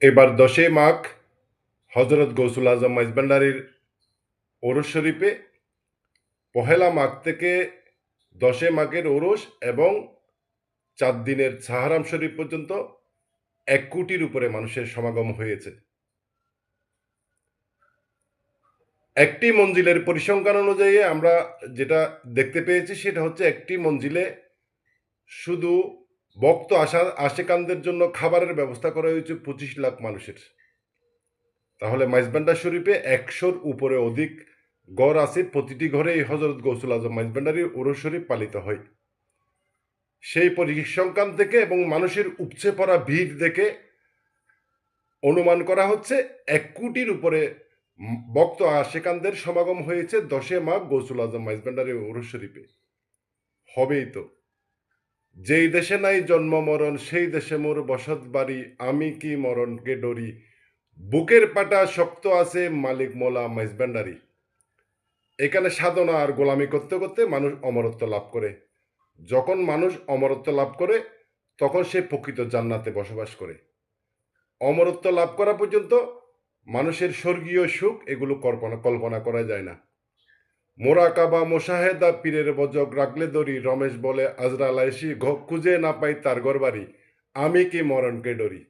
এবার ১০ই মাঘ হজরত গৌসুল আজম মাইজভান্ডারীর ওরস শরীফে পহেলা মাঘ থেকে ১০ই মাঘের ওরস এবং ৪ দিনের সাহারাম শরীফ পর্যন্ত ১ কোটির উপরে মানুষের সমাগম হয়েছে। একটি মঞ্জিলের পরিসংখ্যান অনুযায়ী আমরা যেটা দেখতে পেয়েছি সেটা হচ্ছে একটি মঞ্জিলে শুধু ভক্ত আশেকানদের জন্য খাবারের ব্যবস্থা করা হয়েছে ২৫ লাখ মানুষের। তাহলে মাইজভান্ডার শরীফে ১০০-র উপরে অধিক ঘর আছে, প্রতিটি ঘরেই হজরত গৌসুল আজম মাইজভান্ডারীর ওরস শরীফ পালিত হয়। সেই পরিসংখ্যান থেকে এবং মানুষের উপচে পড়া ভিড় দেখে অনুমান করা হচ্ছে ১ কোটির উপরে ভক্ত আশেকানদের সমাগম হয়েছে ১০ই মাঘ গৌসুল আজম মাইজভান্ডারীর ওরস শরীফে। হবেই তো। যেই দেশে নাই জন্ম মরণ সেই দেশে মোর বসত বাড়ি, আমি কি মরণকে ডরি, বুকের পাটা শক্ত আছে মালিক মোলা মাইজভান্ডারী। এখানে সাধনা আর গোলামি করতে করতে মানুষ অমরত্ব লাভ করে। যখন মানুষ অমরত্ব লাভ করে তখন সে প্রকৃত জান্নাতে বসবাস করে। অমরত্ব লাভ করা পর্যন্ত মানুষের স্বর্গীয় সুখ এগুলো কল্পনা করা যায় না। মোরাকাবা মোশাহেদা পীরের বজক রাগলে দড়ি, রমেশ বলে আজরাল আইসি খুঁজে না পাই তার ঘরবাড়ি, আমি কি মরণকে ডরি।